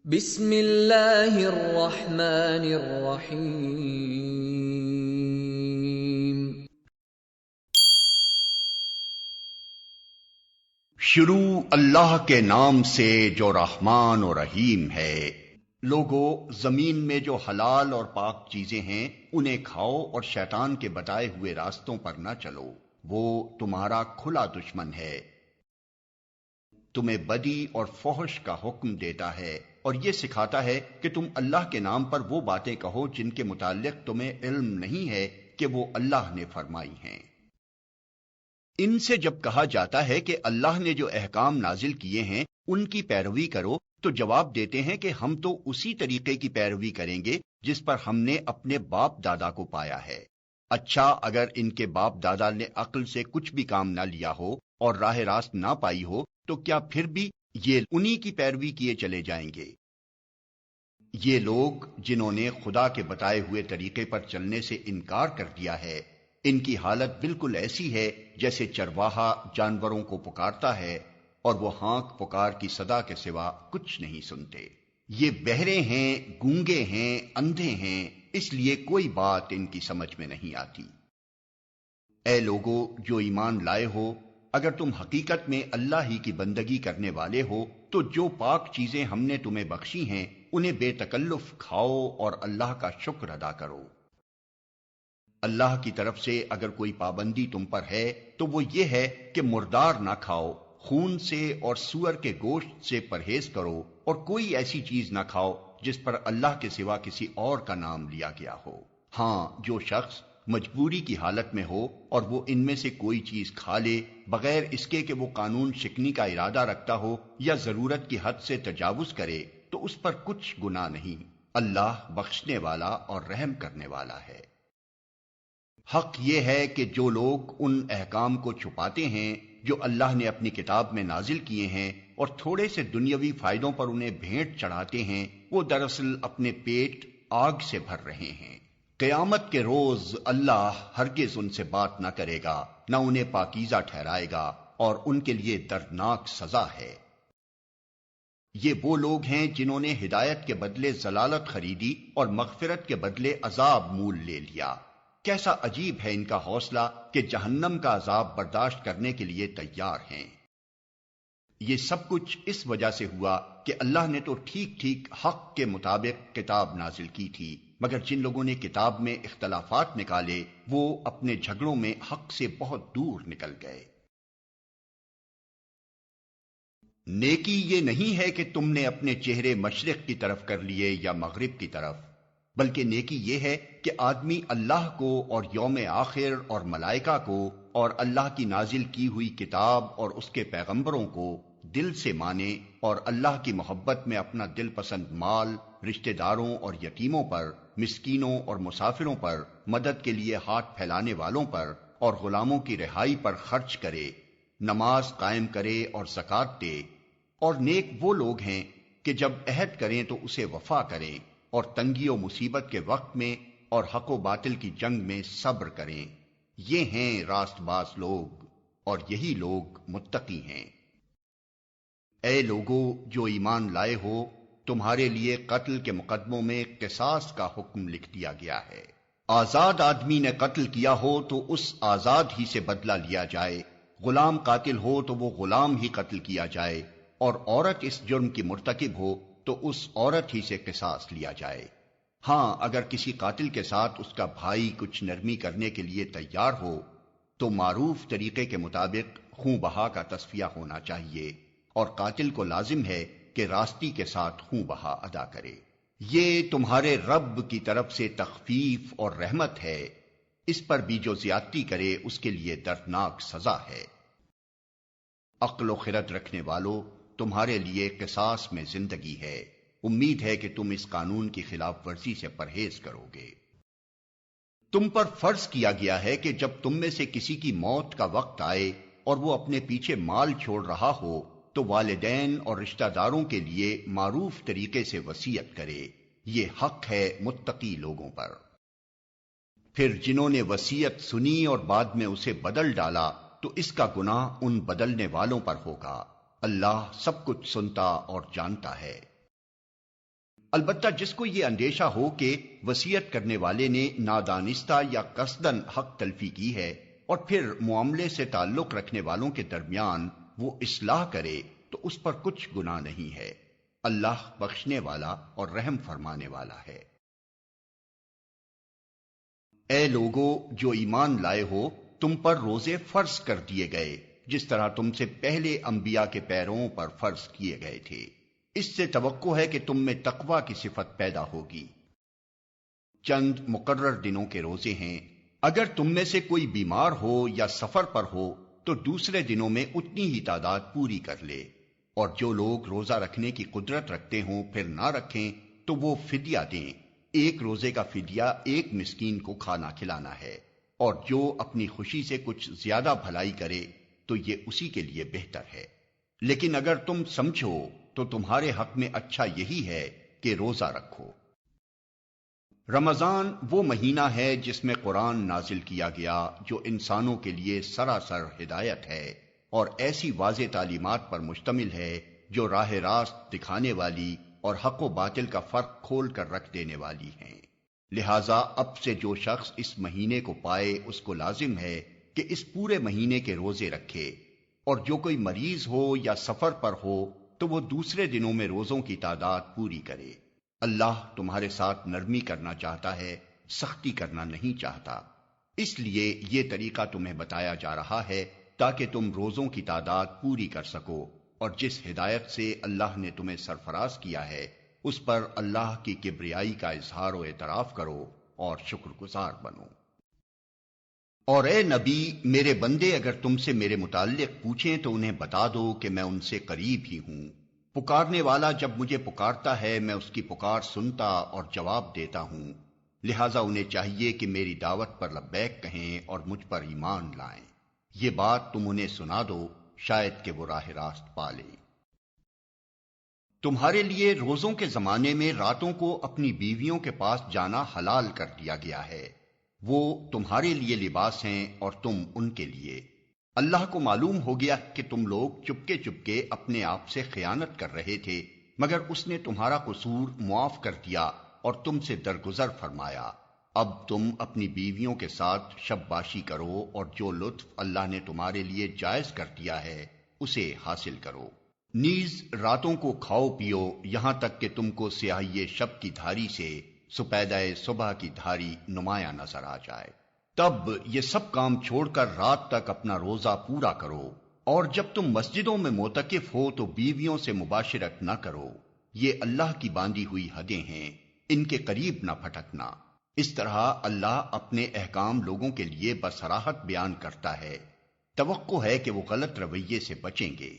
بسم اللہ الرحمن الرحیم۔ شروع اللہ کے نام سے جو رحمان و رحیم ہے۔ لوگو، زمین میں جو حلال اور پاک چیزیں ہیں انہیں کھاؤ اور شیطان کے بتائے ہوئے راستوں پر نہ چلو، وہ تمہارا کھلا دشمن ہے۔ تمہیں بدی اور فحش کا حکم دیتا ہے اور یہ سکھاتا ہے کہ تم اللہ کے نام پر وہ باتیں کہو جن کے متعلق تمہیں علم نہیں ہے کہ وہ اللہ نے فرمائی ہیں۔ ان سے جب کہا جاتا ہے کہ اللہ نے جو احکام نازل کیے ہیں ان کی پیروی کرو تو جواب دیتے ہیں کہ ہم تو اسی طریقے کی پیروی کریں گے جس پر ہم نے اپنے باپ دادا کو پایا ہے۔ اچھا، اگر ان کے باپ دادا نے عقل سے کچھ بھی کام نہ لیا ہو اور راہ راست نہ پائی ہو تو کیا پھر بھی یہ انہی کی پیروی کیے چلے جائیں گے؟ یہ لوگ جنہوں نے خدا کے بتائے ہوئے طریقے پر چلنے سے انکار کر دیا ہے، ان کی حالت بالکل ایسی ہے جیسے چرواہا جانوروں کو پکارتا ہے اور وہ ہانک پکار کی صدا کے سوا کچھ نہیں سنتے۔ یہ بہرے ہیں، گونگے ہیں، اندھے ہیں، اس لیے کوئی بات ان کی سمجھ میں نہیں آتی۔ اے لوگو جو ایمان لائے ہو، اگر تم حقیقت میں اللہ ہی کی بندگی کرنے والے ہو تو جو پاک چیزیں ہم نے تمہیں بخشی ہیں انہیں بے تکلف کھاؤ اور اللہ کا شکر ادا کرو۔ اللہ کی طرف سے اگر کوئی پابندی تم پر ہے تو وہ یہ ہے کہ مردار نہ کھاؤ، خون سے اور سور کے گوشت سے پرہیز کرو، اور کوئی ایسی چیز نہ کھاؤ جس پر اللہ کے سوا کسی اور کا نام لیا گیا ہو۔ ہاں، جو شخص مجبوری کی حالت میں ہو اور وہ ان میں سے کوئی چیز کھا لے بغیر اس کے کہ وہ قانون شکنی کا ارادہ رکھتا ہو یا ضرورت کی حد سے تجاوز کرے تو اس پر کچھ گناہ نہیں۔ اللہ بخشنے والا اور رحم کرنے والا ہے۔ حق یہ ہے کہ جو لوگ ان احکام کو چھپاتے ہیں جو اللہ نے اپنی کتاب میں نازل کیے ہیں اور تھوڑے سے دنیاوی فائدوں پر انہیں بھیٹ چڑھاتے ہیں، وہ دراصل اپنے پیٹ آگ سے بھر رہے ہیں۔ قیامت کے روز اللہ ہرگز ان سے بات نہ کرے گا، نہ انہیں پاکیزہ ٹھہرائے گا، اور ان کے لیے دردناک سزا ہے۔ یہ وہ لوگ ہیں جنہوں نے ہدایت کے بدلے ضلالت خریدی اور مغفرت کے بدلے عذاب مول لے لیا۔ کیسا عجیب ہے ان کا حوصلہ کہ جہنم کا عذاب برداشت کرنے کے لیے تیار ہیں۔ یہ سب کچھ اس وجہ سے ہوا کہ اللہ نے تو ٹھیک ٹھیک حق کے مطابق کتاب نازل کی تھی، مگر جن لوگوں نے کتاب میں اختلافات نکالے وہ اپنے جھگڑوں میں حق سے بہت دور نکل گئے۔ نیکی یہ نہیں ہے کہ تم نے اپنے چہرے مشرق کی طرف کر لیے یا مغرب کی طرف، بلکہ نیکی یہ ہے کہ آدمی اللہ کو اور یوم آخر اور ملائکہ کو اور اللہ کی نازل کی ہوئی کتاب اور اس کے پیغمبروں کو دل سے مانے، اور اللہ کی محبت میں اپنا دل پسند مال رشتہ داروں اور یتیموں پر، مسکینوں اور مسافروں پر، مدد کے لیے ہاتھ پھیلانے والوں پر اور غلاموں کی رہائی پر خرچ کرے، نماز قائم کرے اور زکوٰۃ دے۔ اور نیک وہ لوگ ہیں کہ جب عہد کریں تو اسے وفا کریں، اور تنگی و مصیبت کے وقت میں اور حق و باطل کی جنگ میں صبر کریں۔ یہ ہیں راست باز لوگ، اور یہی لوگ متقی ہیں۔ اے لوگو جو ایمان لائے ہو، تمہارے لیے قتل کے مقدموں میں قصاص کا حکم لکھ دیا گیا ہے۔ آزاد آدمی نے قتل کیا ہو تو اس آزاد ہی سے بدلہ لیا جائے، غلام قاتل ہو تو وہ غلام ہی قتل کیا جائے، اور عورت اس جرم کی مرتکب ہو تو اس عورت ہی سے قصاص لیا جائے۔ ہاں، اگر کسی قاتل کے ساتھ اس کا بھائی کچھ نرمی کرنے کے لیے تیار ہو تو معروف طریقے کے مطابق خون بہا کا تصفیہ ہونا چاہیے، اور قاتل کو لازم ہے کہ راستی کے ساتھ خون بہا ادا کرے۔ یہ تمہارے رب کی طرف سے تخفیف اور رحمت ہے، اس پر بھی جو زیادتی کرے اس کے لیے دردناک سزا ہے۔ عقل و خرد رکھنے والو، تمہارے لیے قصاص میں زندگی ہے، امید ہے کہ تم اس قانون کی خلاف ورزی سے پرہیز کرو گے۔ تم پر فرض کیا گیا ہے کہ جب تم میں سے کسی کی موت کا وقت آئے اور وہ اپنے پیچھے مال چھوڑ رہا ہو تو والدین اور رشتہ داروں کے لیے معروف طریقے سے وصیت کرے، یہ حق ہے متقی لوگوں پر۔ پھر جنہوں نے وصیت سنی اور بعد میں اسے بدل ڈالا تو اس کا گناہ ان بدلنے والوں پر ہوگا۔ اللہ سب کچھ سنتا اور جانتا ہے۔ البتہ جس کو یہ اندیشہ ہو کہ وصیت کرنے والے نے نادانستہ یا قصدن حق تلفی کی ہے اور پھر معاملے سے تعلق رکھنے والوں کے درمیان وہ اصلاح کرے تو اس پر کچھ گناہ نہیں ہے۔ اللہ بخشنے والا اور رحم فرمانے والا ہے۔ اے لوگو جو ایمان لائے ہو، تم پر روزے فرض کر دیے گئے جس طرح تم سے پہلے انبیاء کے پیرووں پر فرض کیے گئے تھے۔ اس سے توقع ہے کہ تم میں تقوی کی صفت پیدا ہوگی۔ چند مقرر دنوں کے روزے ہیں۔ اگر تم میں سے کوئی بیمار ہو یا سفر پر ہو تو دوسرے دنوں میں اتنی ہی تعداد پوری کر لے، اور جو لوگ روزہ رکھنے کی قدرت رکھتے ہوں پھر نہ رکھیں تو وہ فدیہ دیں۔ ایک روزے کا فدیہ ایک مسکین کو کھانا کھلانا ہے، اور جو اپنی خوشی سے کچھ زیادہ بھلائی کرے تو یہ اسی کے لیے بہتر ہے۔ لیکن اگر تم سمجھو تو تمہارے حق میں اچھا یہی ہے کہ روزہ رکھو۔ رمضان وہ مہینہ ہے جس میں قرآن نازل کیا گیا، جو انسانوں کے لیے سراسر ہدایت ہے اور ایسی واضح تعلیمات پر مشتمل ہے جو راہ راست دکھانے والی اور حق و باطل کا فرق کھول کر رکھ دینے والی ہیں۔ لہذا اب سے جو شخص اس مہینے کو پائے اس کو لازم ہے کہ اس پورے مہینے کے روزے رکھے، اور جو کوئی مریض ہو یا سفر پر ہو تو وہ دوسرے دنوں میں روزوں کی تعداد پوری کرے۔ اللہ تمہارے ساتھ نرمی کرنا چاہتا ہے، سختی کرنا نہیں چاہتا۔ اس لیے یہ طریقہ تمہیں بتایا جا رہا ہے تاکہ تم روزوں کی تعداد پوری کر سکو، اور جس ہدایت سے اللہ نے تمہیں سرفراز کیا ہے اس پر اللہ کی کبریائی کا اظہار و اعتراف کرو اور شکر گزار بنو۔ اور اے نبی، میرے بندے اگر تم سے میرے متعلق پوچھیں تو انہیں بتا دو کہ میں ان سے قریب ہی ہوں۔ پکارنے والا جب مجھے پکارتا ہے میں اس کی پکار سنتا اور جواب دیتا ہوں، لہٰذا انہیں چاہیے کہ میری دعوت پر لبیک کہیں اور مجھ پر ایمان لائیں۔ یہ بات تم انہیں سنا دو، شاید کہ وہ راہ راست پا لیں۔ تمہارے لیے روزوں کے زمانے میں راتوں کو اپنی بیویوں کے پاس جانا حلال کر دیا گیا ہے۔ وہ تمہارے لیے لباس ہیں اور تم ان کے لیے۔ اللہ کو معلوم ہو گیا کہ تم لوگ چپکے چپکے اپنے آپ سے خیانت کر رہے تھے، مگر اس نے تمہارا قصور معاف کر دیا اور تم سے درگزر فرمایا۔ اب تم اپنی بیویوں کے ساتھ شب باشی کرو اور جو لطف اللہ نے تمہارے لیے جائز کر دیا ہے اسے حاصل کرو۔ نیز راتوں کو کھاؤ پیو یہاں تک کہ تم کو سیاہی شب کی دھاری سے سپیدہ صبح کی دھاری نمایاں نظر آ جائے۔ تب یہ سب کام چھوڑ کر رات تک اپنا روزہ پورا کرو، اور جب تم مسجدوں میں معتکف ہو تو بیویوں سے مباشرت نہ کرو، یہ اللہ کی باندھی ہوئی حدیں ہیں، ان کے قریب نہ پھٹکنا۔ اس طرح اللہ اپنے احکام لوگوں کے لیے بصراحت بیان کرتا ہے، توقع ہے کہ وہ غلط رویے سے بچیں گے۔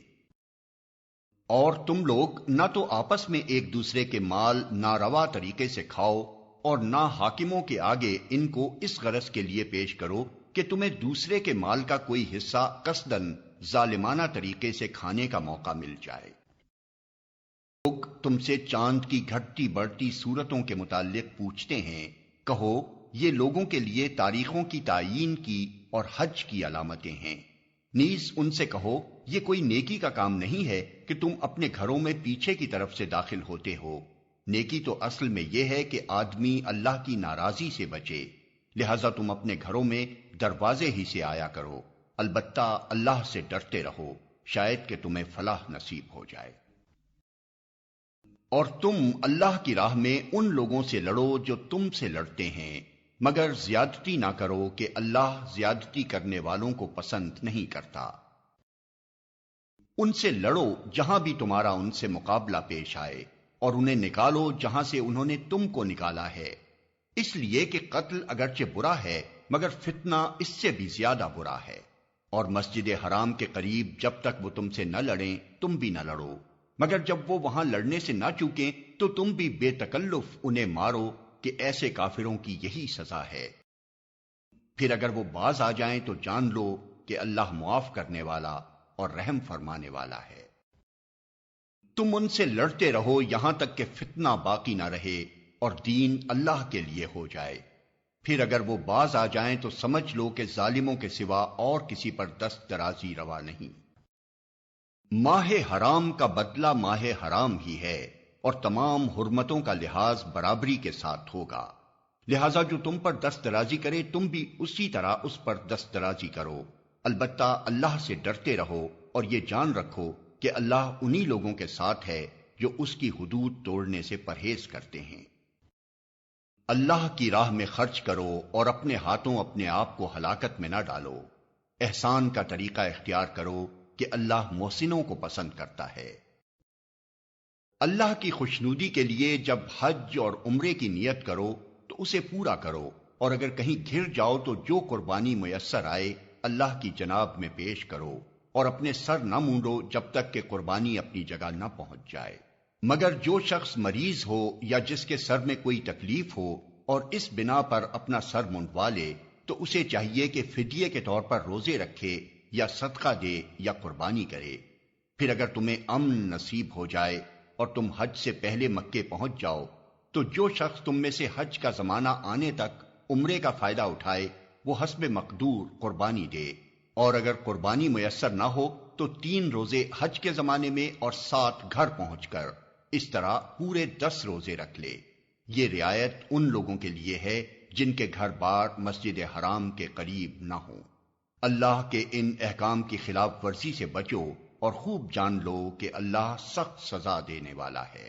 اور تم لوگ نہ تو آپس میں ایک دوسرے کے مال ناروا طریقے سے کھاؤ، اور نہ حاکموں کے آگے ان کو اس غرض کے لیے پیش کرو کہ تمہیں دوسرے کے مال کا کوئی حصہ قصدن ظالمانہ طریقے سے کھانے کا موقع مل جائے۔ لوگ تم سے چاند کی گھٹتی بڑھتی صورتوں کے متعلق پوچھتے ہیں، کہو یہ لوگوں کے لیے تاریخوں کی تعیین کی اور حج کی علامتیں ہیں۔ نیز ان سے کہو یہ کوئی نیکی کا کام نہیں ہے کہ تم اپنے گھروں میں پیچھے کی طرف سے داخل ہوتے ہو۔ نیکی تو اصل میں یہ ہے کہ آدمی اللہ کی ناراضی سے بچے، لہذا تم اپنے گھروں میں دروازے ہی سے آیا کرو، البتہ اللہ سے ڈرتے رہو، شاید کہ تمہیں فلاح نصیب ہو جائے۔ اور تم اللہ کی راہ میں ان لوگوں سے لڑو جو تم سے لڑتے ہیں، مگر زیادتی نہ کرو کہ اللہ زیادتی کرنے والوں کو پسند نہیں کرتا۔ ان سے لڑو جہاں بھی تمہارا ان سے مقابلہ پیش آئے، اور انہیں نکالو جہاں سے انہوں نے تم کو نکالا ہے، اس لیے کہ قتل اگرچہ برا ہے مگر فتنہ اس سے بھی زیادہ برا ہے۔ اور مسجد حرام کے قریب جب تک وہ تم سے نہ لڑیں تم بھی نہ لڑو، مگر جب وہ وہاں لڑنے سے نہ چوکیں تو تم بھی بے تکلف انہیں مارو، کہ ایسے کافروں کی یہی سزا ہے۔ پھر اگر وہ باز آ جائیں تو جان لو کہ اللہ معاف کرنے والا اور رحم فرمانے والا ہے۔ تم ان سے لڑتے رہو یہاں تک کہ فتنہ باقی نہ رہے اور دین اللہ کے لیے ہو جائے۔ پھر اگر وہ باز آ جائیں تو سمجھ لو کہ ظالموں کے سوا اور کسی پر دست درازی روا نہیں۔ ماہ حرام کا بدلہ ماہ حرام ہی ہے، اور تمام حرمتوں کا لحاظ برابری کے ساتھ ہوگا۔ لہذا جو تم پر دست درازی کرے تم بھی اسی طرح اس پر دست درازی کرو، البتہ اللہ سے ڈرتے رہو اور یہ جان رکھو کہ اللہ انہی لوگوں کے ساتھ ہے جو اس کی حدود توڑنے سے پرہیز کرتے ہیں۔ اللہ کی راہ میں خرچ کرو اور اپنے ہاتھوں اپنے آپ کو ہلاکت میں نہ ڈالو۔ احسان کا طریقہ اختیار کرو کہ اللہ محسنوں کو پسند کرتا ہے۔ اللہ کی خوشنودی کے لیے جب حج اور عمرے کی نیت کرو تو اسے پورا کرو، اور اگر کہیں گھر جاؤ تو جو قربانی میسر آئے اللہ کی جناب میں پیش کرو، اور اپنے سر نہ مونڈو جب تک کہ قربانی اپنی جگہ نہ پہنچ جائے، مگر جو شخص مریض ہو یا جس کے سر میں کوئی تکلیف ہو اور اس بنا پر اپنا سر منڈوا لے تو اسے چاہیے کہ فدیے کے طور پر روزے رکھے یا صدقہ دے یا قربانی کرے۔ پھر اگر تمہیں امن نصیب ہو جائے اور تم حج سے پہلے مکے پہنچ جاؤ تو جو شخص تم میں سے حج کا زمانہ آنے تک عمرے کا فائدہ اٹھائے وہ حسب مقدور قربانی دے، اور اگر قربانی میسر نہ ہو تو 3 روزے حج کے زمانے میں اور 7 گھر پہنچ کر، اس طرح پورے 10 روزے رکھ لے۔ یہ رعایت ان لوگوں کے لیے ہے جن کے گھر بار مسجد حرام کے قریب نہ ہوں۔ اللہ کے ان احکام کی خلاف ورزی سے بچو اور خوب جان لو کہ اللہ سخت سزا دینے والا ہے۔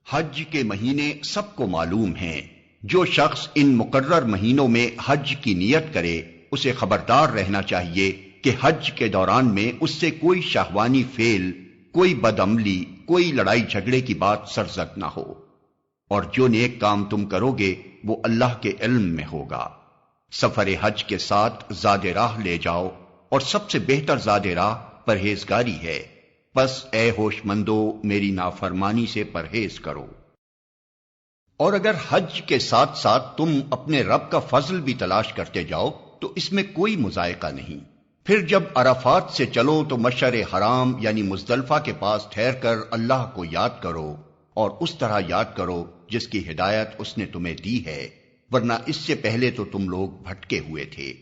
حج کے مہینے سب کو معلوم ہیں۔ جو شخص ان مقرر مہینوں میں حج کی نیت کرے اسے خبردار رہنا چاہیے کہ حج کے دوران میں اس سے کوئی شہوانی فعل، کوئی بدعملی، کوئی لڑائی جھگڑے کی بات سرزد نہ ہو، اور جو نیک کام تم کرو گے وہ اللہ کے علم میں ہوگا۔ سفر حج کے ساتھ زاد راہ لے جاؤ، اور سب سے بہتر زاد راہ پرہیزگاری ہے، بس اے ہوش مندو میری نافرمانی سے پرہیز کرو۔ اور اگر حج کے ساتھ ساتھ تم اپنے رب کا فضل بھی تلاش کرتے جاؤ تو اس میں کوئی مذائقہ نہیں۔ پھر جب عرفات سے چلو تو مشعر حرام یعنی مزدلفہ کے پاس ٹھہر کر اللہ کو یاد کرو، اور اس طرح یاد کرو جس کی ہدایت اس نے تمہیں دی ہے، ورنہ اس سے پہلے تو تم لوگ بھٹکے ہوئے تھے۔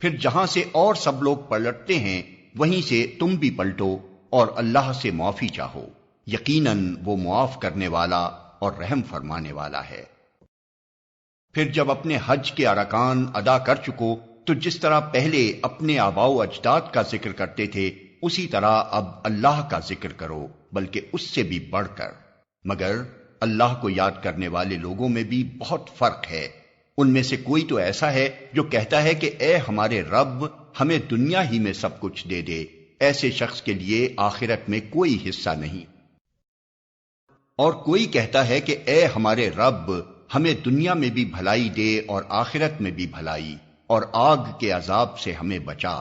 پھر جہاں سے اور سب لوگ پلٹتے ہیں وہیں سے تم بھی پلٹو اور اللہ سے معافی چاہو، یقیناً وہ معاف کرنے والا اور رحم فرمانے والا ہے۔ پھر جب اپنے حج کے ارکان ادا کر چکو تو جس طرح پہلے اپنے آباء و اجداد کا ذکر کرتے تھے اسی طرح اب اللہ کا ذکر کرو، بلکہ اس سے بھی بڑھ کر، مگر اللہ کو یاد کرنے والے لوگوں میں بھی بہت فرق ہے۔ ان میں سے کوئی تو ایسا ہے جو کہتا ہے کہ اے ہمارے رب ہمیں دنیا ہی میں سب کچھ دے دے، ایسے شخص کے لیے آخرت میں کوئی حصہ نہیں۔ اور کوئی کہتا ہے کہ اے ہمارے رب ہمیں دنیا میں بھی بھلائی دے اور آخرت میں بھی بھلائی، اور آگ کے عذاب سے ہمیں بچا۔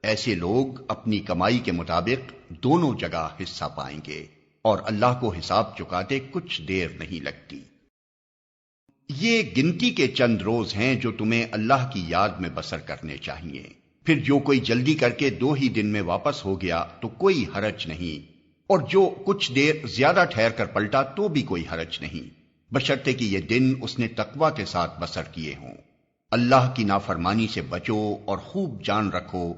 ایسے لوگ اپنی کمائی کے مطابق دونوں جگہ حصہ پائیں گے، اور اللہ کو حساب چکاتے کچھ دیر نہیں لگتی۔ یہ گنتی کے چند روز ہیں جو تمہیں اللہ کی یاد میں بسر کرنے چاہیے۔ پھر جو کوئی جلدی کر کے 2 ہی دن میں واپس ہو گیا تو کوئی حرج نہیں، اور جو کچھ دیر زیادہ ٹھہر کر پلٹا تو بھی کوئی حرج نہیں، بشرطے کہ یہ دن اس نے تقوی کے ساتھ بسر کیے ہوں۔ اللہ کی نافرمانی سے بچو اور خوب جان رکھو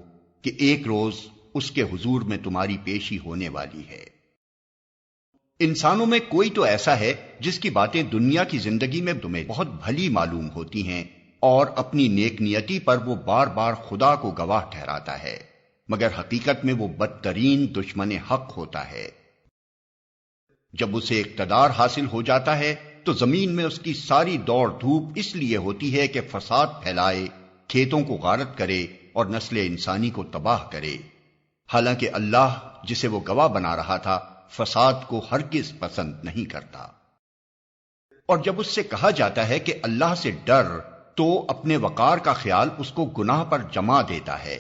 کہ ایک روز اس کے حضور میں تمہاری پیشی ہونے والی ہے۔ انسانوں میں کوئی تو ایسا ہے جس کی باتیں دنیا کی زندگی میں تمہیں بہت بھلی معلوم ہوتی ہیں، اور اپنی نیک نیتی پر وہ بار بار خدا کو گواہ ٹھہراتا ہے، مگر حقیقت میں وہ بدترین دشمن حق ہوتا ہے۔ جب اسے اقتدار حاصل ہو جاتا ہے تو زمین میں اس کی ساری دوڑ دھوپ اس لیے ہوتی ہے کہ فساد پھیلائے، کھیتوں کو غارت کرے اور نسل انسانی کو تباہ کرے، حالانکہ اللہ جسے وہ گواہ بنا رہا تھا فساد کو ہرگز پسند نہیں کرتا۔ اور جب اس سے کہا جاتا ہے کہ اللہ سے ڈر تو اپنے وقار کا خیال اس کو گناہ پر جما دیتا ہے۔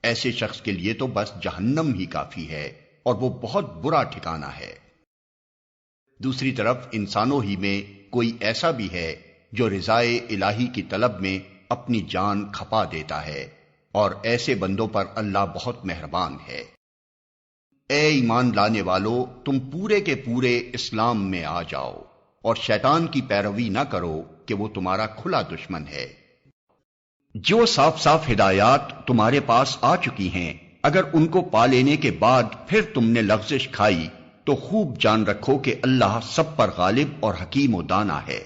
ایسے شخص کے لیے تو بس جہنم ہی کافی ہے، اور وہ بہت برا ٹھکانہ ہے۔ دوسری طرف انسانوں ہی میں کوئی ایسا بھی ہے جو رضائے الہی کی طلب میں اپنی جان کھپا دیتا ہے، اور ایسے بندوں پر اللہ بہت مہربان ہے۔ اے ایمان لانے والو، تم پورے کے پورے اسلام میں آ جاؤ اور شیطان کی پیروی نہ کرو کہ وہ تمہارا کھلا دشمن ہے۔ جو صاف صاف ہدایات تمہارے پاس آ چکی ہیں اگر ان کو پا لینے کے بعد پھر تم نے لغزش کھائی تو خوب جان رکھو کہ اللہ سب پر غالب اور حکیم و دانا ہے۔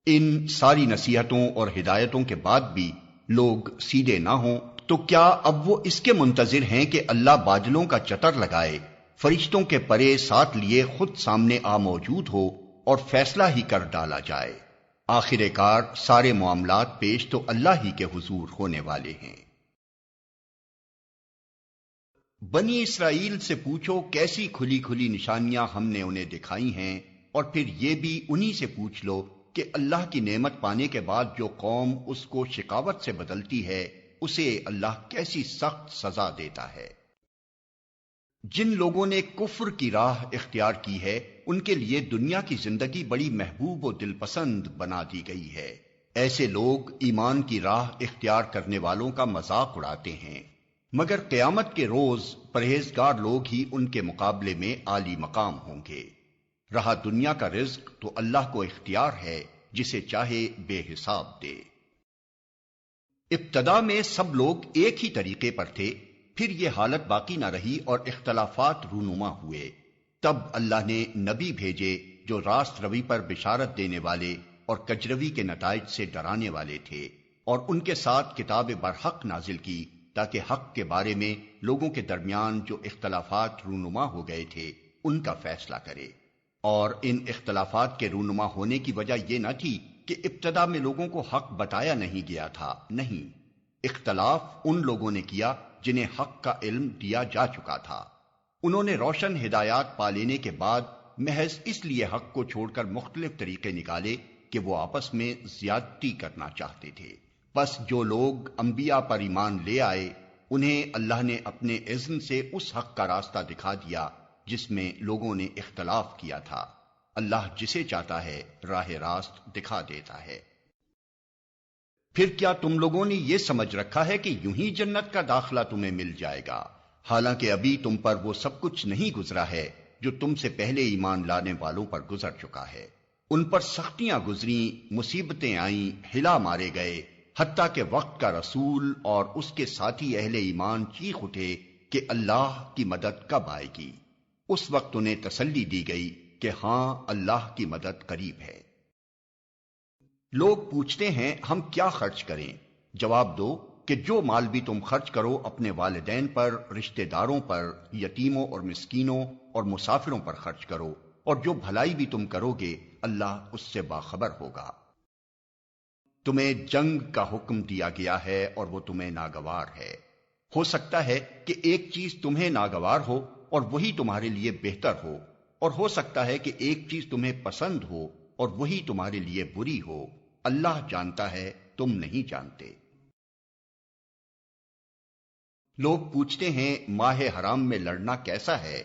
ان ساری نصیحتوں اور ہدایتوں کے بعد بھی لوگ سیدھے نہ ہوں تو کیا اب وہ اس کے منتظر ہیں کہ اللہ بادلوں کا چتر لگائے، فرشتوں کے پرے ساتھ لیے خود سامنے آ موجود ہو اور فیصلہ ہی کر ڈالا جائے؟ آخر کار سارے معاملات پیش تو اللہ ہی کے حضور ہونے والے ہیں۔ بنی اسرائیل سے پوچھو کیسی کھلی کھلی نشانیاں ہم نے انہیں دکھائی ہیں، اور پھر یہ بھی انہی سے پوچھ لو کہ اللہ کی نعمت پانے کے بعد جو قوم اس کو شقاوت سے بدلتی ہے اسے اللہ کیسی سخت سزا دیتا ہے۔ جن لوگوں نے کفر کی راہ اختیار کی ہے ان کے لیے دنیا کی زندگی بڑی محبوب و دل پسند بنا دی گئی ہے۔ ایسے لوگ ایمان کی راہ اختیار کرنے والوں کا مذاق اڑاتے ہیں، مگر قیامت کے روز پرہیزگار لوگ ہی ان کے مقابلے میں عالی مقام ہوں گے۔ رہا دنیا کا رزق تو اللہ کو اختیار ہے، جسے چاہے بے حساب دے۔ ابتدا میں سب لوگ ایک ہی طریقے پر تھے، پھر یہ حالت باقی نہ رہی اور اختلافات رونما ہوئے۔ تب اللہ نے نبی بھیجے جو راست روی پر بشارت دینے والے اور کجروی کے نتائج سے ڈرانے والے تھے، اور ان کے ساتھ کتاب برحق نازل کی تاکہ حق کے بارے میں لوگوں کے درمیان جو اختلافات رونما ہو گئے تھے ان کا فیصلہ کرے۔ اور ان اختلافات کے رونما ہونے کی وجہ یہ نہ تھی کہ ابتدا میں لوگوں کو حق بتایا نہیں گیا تھا، نہیں، اختلاف ان لوگوں نے کیا جنہیں حق کا علم دیا جا چکا تھا۔ انہوں نے روشن ہدایات پا لینے کے بعد محض اس لیے حق کو چھوڑ کر مختلف طریقے نکالے کہ وہ آپس میں زیادتی کرنا چاہتے تھے۔ بس جو لوگ انبیاء پر ایمان لے آئے انہیں اللہ نے اپنے اذن سے اس حق کا راستہ دکھا دیا جس میں لوگوں نے اختلاف کیا تھا۔ اللہ جسے چاہتا ہے راہ راست دکھا دیتا ہے۔ پھر کیا تم لوگوں نے یہ سمجھ رکھا ہے کہ یوں ہی جنت کا داخلہ تمہیں مل جائے گا، حالانکہ ابھی تم پر وہ سب کچھ نہیں گزرا ہے جو تم سے پہلے ایمان لانے والوں پر گزر چکا ہے۔ ان پر سختیاں گزریں، مصیبتیں آئیں، ہلا مارے گئے، حتیٰ کہ وقت کا رسول اور اس کے ساتھی اہل ایمان چیخ اٹھے کہ اللہ کی مدد کب آئے گی۔ اس وقت انہیں تسلی دی گئی کہ ہاں اللہ کی مدد قریب ہے۔ لوگ پوچھتے ہیں ہم کیا خرچ کریں؟ جواب دو کہ جو مال بھی تم خرچ کرو اپنے والدین پر، رشتہ داروں پر، یتیموں اور مسکینوں اور مسافروں پر خرچ کرو، اور جو بھلائی بھی تم کرو گے اللہ اس سے باخبر ہوگا۔ تمہیں جنگ کا حکم دیا گیا ہے اور وہ تمہیں ناگوار ہے۔ ہو سکتا ہے کہ ایک چیز تمہیں ناگوار ہو اور وہی تمہارے لیے بہتر ہو، اور ہو سکتا ہے کہ ایک چیز تمہیں پسند ہو اور وہی تمہارے لیے بری ہو۔ اللہ جانتا ہے، تم نہیں جانتے۔ لوگ پوچھتے ہیں ماہ حرام میں لڑنا کیسا ہے؟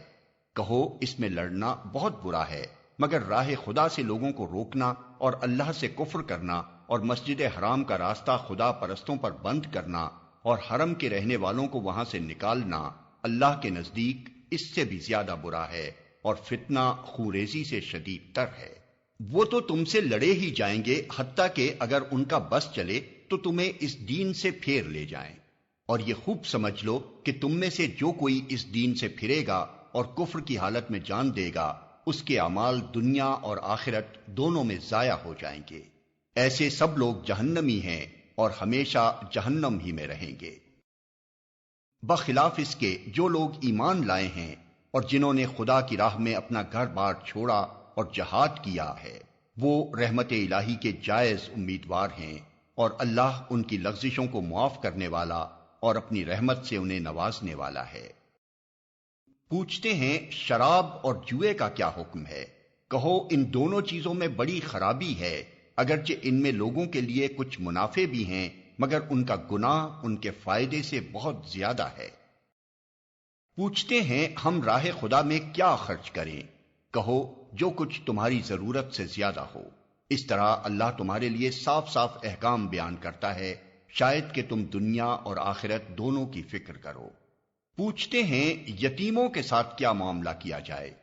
کہو اس میں لڑنا بہت برا ہے، مگر راہ خدا سے لوگوں کو روکنا اور اللہ سے کفر کرنا اور مسجد حرام کا راستہ خدا پرستوں پر بند کرنا اور حرم کے رہنے والوں کو وہاں سے نکالنا اللہ کے نزدیک اس سے بھی زیادہ برا ہے، اور فتنہ خوریزی سے شدید تر ہے۔ وہ تو تم سے لڑے ہی جائیں گے، حتیٰ کہ اگر ان کا بس چلے تو تمہیں اس دین سے پھیر لے جائیں۔ اور یہ خوب سمجھ لو کہ تم میں سے جو کوئی اس دین سے پھرے گا اور کفر کی حالت میں جان دے گا، اس کے اعمال دنیا اور آخرت دونوں میں ضائع ہو جائیں گے۔ ایسے سب لوگ جہنمی ہیں اور ہمیشہ جہنم ہی میں رہیں گے۔ بخلاف اس کے جو لوگ ایمان لائے ہیں اور جنہوں نے خدا کی راہ میں اپنا گھر بار چھوڑا اور جہاد کیا ہے، وہ رحمت الہی کے جائز امیدوار ہیں، اور اللہ ان کی لغزشوں کو معاف کرنے والا اور اپنی رحمت سے انہیں نوازنے والا ہے۔ پوچھتے ہیں شراب اور جوئے کا کیا حکم ہے؟ کہو ان دونوں چیزوں میں بڑی خرابی ہے، اگرچہ ان میں لوگوں کے لیے کچھ منافع بھی ہیں، مگر ان کا گناہ ان کے فائدے سے بہت زیادہ ہے۔ پوچھتے ہیں ہم راہ خدا میں کیا خرچ کریں؟ کہو جو کچھ تمہاری ضرورت سے زیادہ ہو۔ اس طرح اللہ تمہارے لیے صاف صاف احکام بیان کرتا ہے، شاید کہ تم دنیا اور آخرت دونوں کی فکر کرو۔ پوچھتے ہیں یتیموں کے ساتھ کیا معاملہ کیا جائے؟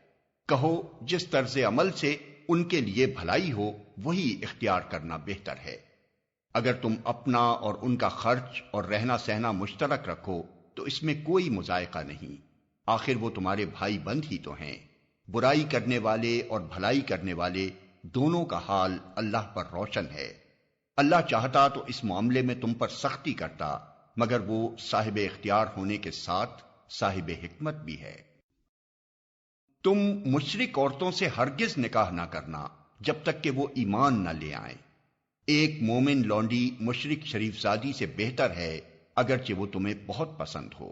کہو جس طرز عمل سے ان کے لیے بھلائی ہو وہی اختیار کرنا بہتر ہے۔ اگر تم اپنا اور ان کا خرچ اور رہنا سہنا مشترک رکھو تو اس میں کوئی مذائقہ نہیں، آخر وہ تمہارے بھائی بند ہی تو ہیں۔ برائی کرنے والے اور بھلائی کرنے والے دونوں کا حال اللہ پر روشن ہے۔ اللہ چاہتا تو اس معاملے میں تم پر سختی کرتا، مگر وہ صاحب اختیار ہونے کے ساتھ صاحب حکمت بھی ہے۔ تم مشرک عورتوں سے ہرگز نکاح نہ کرنا جب تک کہ وہ ایمان نہ لے آئیں۔ ایک مومن لونڈی مشرک شریف زادی سے بہتر ہے اگرچہ وہ تمہیں بہت پسند ہو،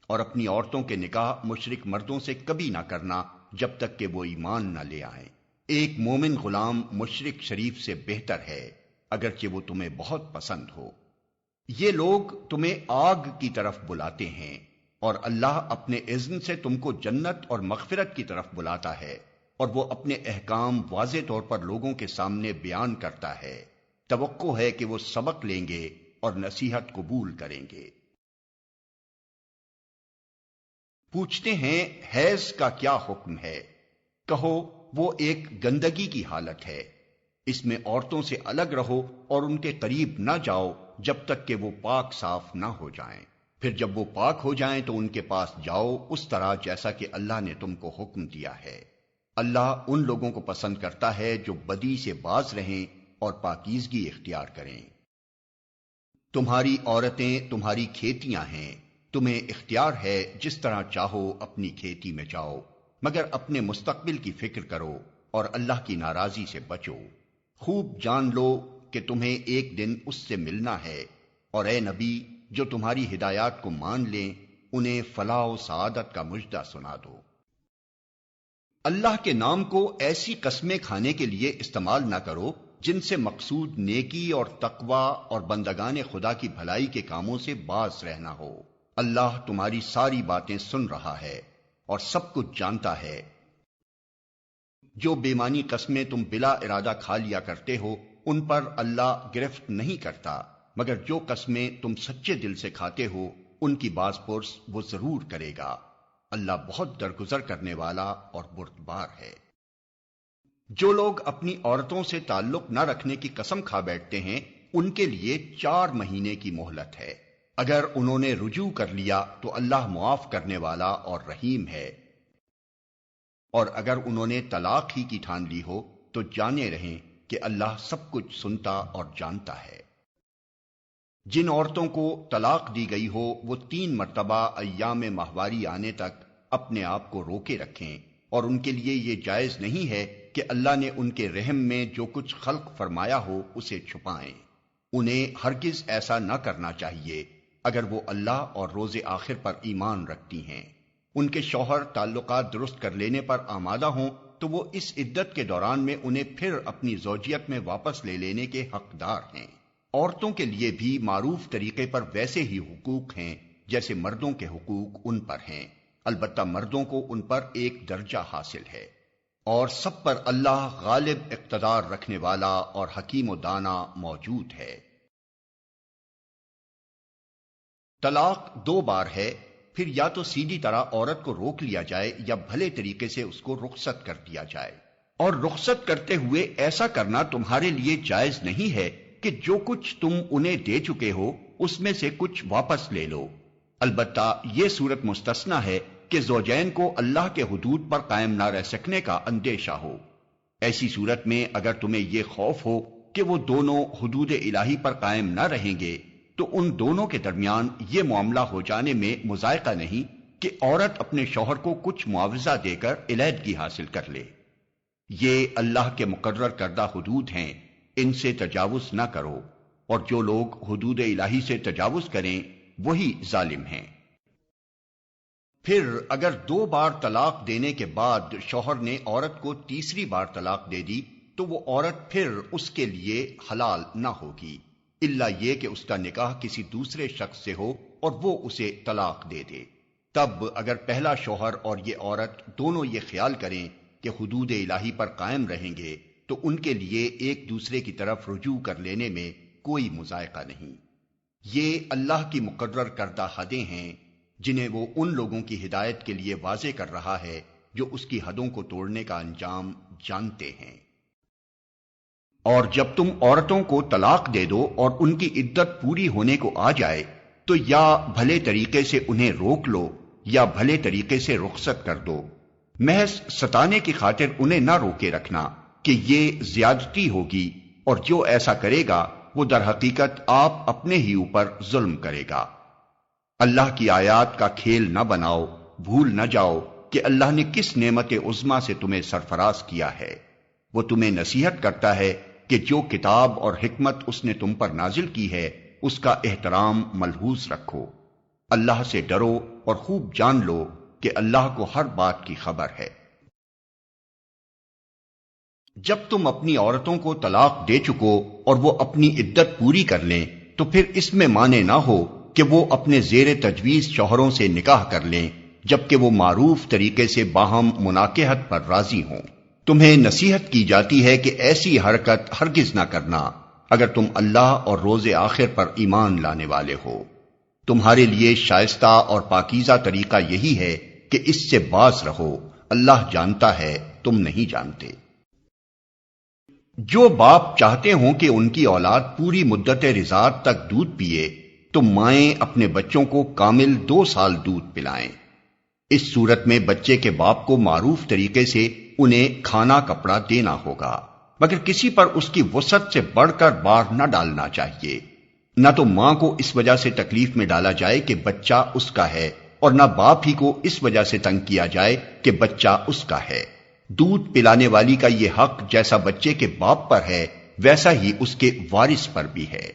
اور اپنی عورتوں کے نکاح مشرک مردوں سے کبھی نہ کرنا جب تک کہ وہ ایمان نہ لے آئیں۔ ایک مومن غلام مشرک شریف سے بہتر ہے اگرچہ وہ تمہیں بہت پسند ہو۔ یہ لوگ تمہیں آگ کی طرف بلاتے ہیں، اور اللہ اپنے اذن سے تم کو جنت اور مغفرت کی طرف بلاتا ہے، اور وہ اپنے احکام واضح طور پر لوگوں کے سامنے بیان کرتا ہے۔ توقع ہے کہ وہ سبق لیں گے اور نصیحت قبول کریں گے۔ پوچھتے ہیں حیض کا کیا حکم ہے؟ کہو وہ ایک گندگی کی حالت ہے، اس میں عورتوں سے الگ رہو اور ان کے قریب نہ جاؤ جب تک کہ وہ پاک صاف نہ ہو جائیں، پھر جب وہ پاک ہو جائیں تو ان کے پاس جاؤ اس طرح جیسا کہ اللہ نے تم کو حکم دیا ہے۔ اللہ ان لوگوں کو پسند کرتا ہے جو بدی سے باز رہیں اور پاکیزگی اختیار کریں۔ تمہاری عورتیں تمہاری کھیتیاں ہیں، تمہیں اختیار ہے جس طرح چاہو اپنی کھیتی میں جاؤ، مگر اپنے مستقبل کی فکر کرو اور اللہ کی ناراضی سے بچو۔ خوب جان لو کہ تمہیں ایک دن اس سے ملنا ہے، اور اے نبی جو تمہاری ہدایات کو مان لیں انہیں فلاح و سعادت کا مژدہ سنا دو۔ اللہ کے نام کو ایسی قسمیں کھانے کے لیے استعمال نہ کرو جن سے مقصود نیکی اور تقوی اور بندگان خدا کی بھلائی کے کاموں سے باز رہنا ہو۔ اللہ تمہاری ساری باتیں سن رہا ہے اور سب کچھ جانتا ہے۔ جو بے معنی قسمیں تم بلا ارادہ کھا لیا کرتے ہو ان پر اللہ گرفت نہیں کرتا، مگر جو قسمیں تم سچے دل سے کھاتے ہو ان کی باز پرس وہ ضرور کرے گا۔ اللہ بہت درگزر کرنے والا اور بردبار ہے۔ جو لوگ اپنی عورتوں سے تعلق نہ رکھنے کی قسم کھا بیٹھتے ہیں ان کے لیے 4 مہینے کی مہلت ہے۔ اگر انہوں نے رجوع کر لیا تو اللہ معاف کرنے والا اور رحیم ہے، اور اگر انہوں نے طلاق ہی کی ٹھان لی ہو تو جانے رہیں کہ اللہ سب کچھ سنتا اور جانتا ہے۔ جن عورتوں کو طلاق دی گئی ہو وہ 3 مرتبہ ایام ماہواری آنے تک اپنے آپ کو روکے رکھیں، اور ان کے لیے یہ جائز نہیں ہے کہ اللہ نے ان کے رحم میں جو کچھ خلق فرمایا ہو اسے چھپائیں۔ انہیں ہرگز ایسا نہ کرنا چاہیے اگر وہ اللہ اور روز آخر پر ایمان رکھتی ہیں۔ ان کے شوہر تعلقات درست کر لینے پر آمادہ ہوں تو وہ اس عدت کے دوران میں انہیں پھر اپنی زوجیت میں واپس لے لینے کے حقدار ہیں۔ عورتوں کے لیے بھی معروف طریقے پر ویسے ہی حقوق ہیں جیسے مردوں کے حقوق ان پر ہیں، البتہ مردوں کو ان پر ایک درجہ حاصل ہے، اور سب پر اللہ غالب اقتدار رکھنے والا اور حکیم و دانا موجود ہے۔ طلاق 2 بار ہے، پھر یا تو سیدھی طرح عورت کو روک لیا جائے یا بھلے طریقے سے اس کو رخصت کر دیا جائے، اور رخصت کرتے ہوئے ایسا کرنا تمہارے لیے جائز نہیں ہے کہ جو کچھ تم انہیں دے چکے ہو اس میں سے کچھ واپس لے لو۔ البتہ یہ صورت مستثنی ہے کہ زوجین کو اللہ کے حدود پر قائم نہ رہ سکنے کا اندیشہ ہو۔ ایسی صورت میں اگر تمہیں یہ خوف ہو کہ وہ دونوں حدود الہی پر قائم نہ رہیں گے تو ان دونوں کے درمیان یہ معاملہ ہو جانے میں مضائقہ نہیں کہ عورت اپنے شوہر کو کچھ معاوضہ دے کر علیحدگی حاصل کر لے۔ یہ اللہ کے مقرر کردہ حدود ہیں، ان سے تجاوز نہ کرو، اور جو لوگ حدود الہی سے تجاوز کریں وہی ظالم ہیں۔ پھر اگر 2 بار طلاق دینے کے بعد شوہر نے عورت کو تیسری بار طلاق دے دی تو وہ عورت پھر اس کے لیے حلال نہ ہوگی، الا یہ کہ اس کا نکاح کسی دوسرے شخص سے ہو اور وہ اسے طلاق دے دے۔ تب اگر پہلا شوہر اور یہ عورت دونوں یہ خیال کریں کہ حدود الہی پر قائم رہیں گے تو ان کے لیے ایک دوسرے کی طرف رجوع کر لینے میں کوئی مضائقہ نہیں۔ یہ اللہ کی مقرر کردہ حدیں ہیں جنہیں وہ ان لوگوں کی ہدایت کے لیے واضح کر رہا ہے جو اس کی حدوں کو توڑنے کا انجام جانتے ہیں۔ اور جب تم عورتوں کو طلاق دے دو اور ان کی عدت پوری ہونے کو آ جائے تو یا بھلے طریقے سے انہیں روک لو یا بھلے طریقے سے رخصت کر دو، محض ستانے کی خاطر انہیں نہ روکے رکھنا کہ یہ زیادتی ہوگی، اور جو ایسا کرے گا وہ در حقیقت آپ اپنے ہی اوپر ظلم کرے گا۔ اللہ کی آیات کا کھیل نہ بناؤ، بھول نہ جاؤ کہ اللہ نے کس نعمت عظمیٰ سے تمہیں سرفراز کیا ہے۔ وہ تمہیں نصیحت کرتا ہے کہ جو کتاب اور حکمت اس نے تم پر نازل کی ہے اس کا احترام ملحوظ رکھو۔ اللہ سے ڈرو اور خوب جان لو کہ اللہ کو ہر بات کی خبر ہے۔ جب تم اپنی عورتوں کو طلاق دے چکو اور وہ اپنی عدت پوری کر لیں تو پھر اس میں مانے نہ ہو کہ وہ اپنے زیر تجویز شوہروں سے نکاح کر لیں، جبکہ وہ معروف طریقے سے باہم مناکحت پر راضی ہوں۔ تمہیں نصیحت کی جاتی ہے کہ ایسی حرکت ہرگز نہ کرنا اگر تم اللہ اور روز آخر پر ایمان لانے والے ہو۔ تمہارے لیے شائستہ اور پاکیزہ طریقہ یہی ہے کہ اس سے باز رہو، اللہ جانتا ہے تم نہیں جانتے۔ جو باپ چاہتے ہوں کہ ان کی اولاد پوری مدت رضاعت تک دودھ پیے تو مائیں اپنے بچوں کو کامل 2 سال دودھ پلائیں۔ اس صورت میں بچے کے باپ کو معروف طریقے سے انہیں کھانا کپڑا دینا ہوگا، مگر کسی پر اس کی وسعت سے بڑھ کر بار نہ ڈالنا چاہیے۔ نہ تو ماں کو اس وجہ سے تکلیف میں ڈالا جائے کہ بچہ اس کا ہے، اور نہ باپ ہی کو اس وجہ سے تنگ کیا جائے کہ بچہ اس کا ہے۔ دودھ پلانے والی کا یہ حق جیسا بچے کے باپ پر ہے ویسا ہی اس کے وارث پر بھی ہے۔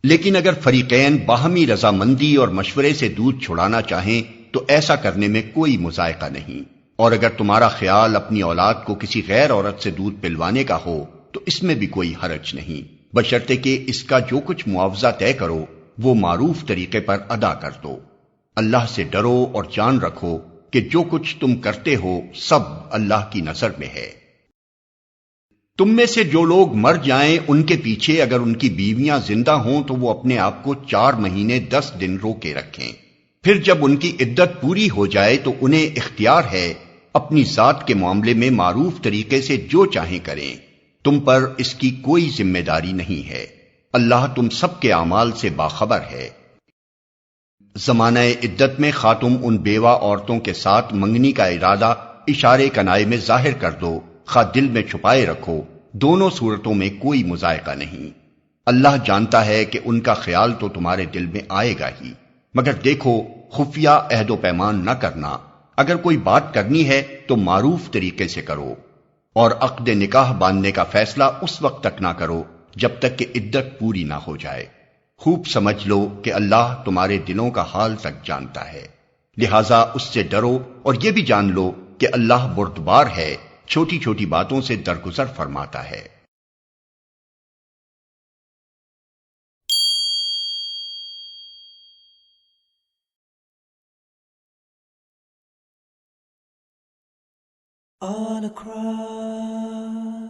لیکن اگر فریقین باہمی رضامندی اور مشورے سے دودھ چھڑانا چاہیں تو ایسا کرنے میں کوئی مذائقہ نہیں، اور اگر تمہارا خیال اپنی اولاد کو کسی غیر عورت سے دودھ پلوانے کا ہو تو اس میں بھی کوئی حرج نہیں، بشرطے کہ اس کا جو کچھ معاوضہ طے کرو وہ معروف طریقے پر ادا کر دو۔ اللہ سے ڈرو اور جان رکھو کہ جو کچھ تم کرتے ہو سب اللہ کی نظر میں ہے۔ تم میں سے جو لوگ مر جائیں ان کے پیچھے اگر ان کی بیویاں زندہ ہوں تو وہ اپنے آپ کو 4 مہینے 10 دن روکے رکھیں، پھر جب ان کی عدت پوری ہو جائے تو انہیں اختیار ہے اپنی ذات کے معاملے میں معروف طریقے سے جو چاہیں کریں، تم پر اس کی کوئی ذمہ داری نہیں ہے، اللہ تم سب کے اعمال سے باخبر ہے۔ زمانہ عدت میں خاتم ان بیوہ عورتوں کے ساتھ منگنی کا ارادہ اشارے کنائے میں ظاہر کر دو، خواہ دل میں چھپائے رکھو، دونوں صورتوں میں کوئی مذائقہ نہیں۔ اللہ جانتا ہے کہ ان کا خیال تو تمہارے دل میں آئے گا ہی، مگر دیکھو خفیہ عہد و پیمان نہ کرنا، اگر کوئی بات کرنی ہے تو معروف طریقے سے کرو، اور عقد نکاح باندھنے کا فیصلہ اس وقت تک نہ کرو جب تک کہ عدت پوری نہ ہو جائے۔ خوب سمجھ لو کہ اللہ تمہارے دلوں کا حال تک جانتا ہے، لہذا اس سے ڈرو اور یہ بھی جان لو کہ اللہ بردبار ہے، چھوٹی چھوٹی باتوں سے درگزر فرماتا ہے۔ All across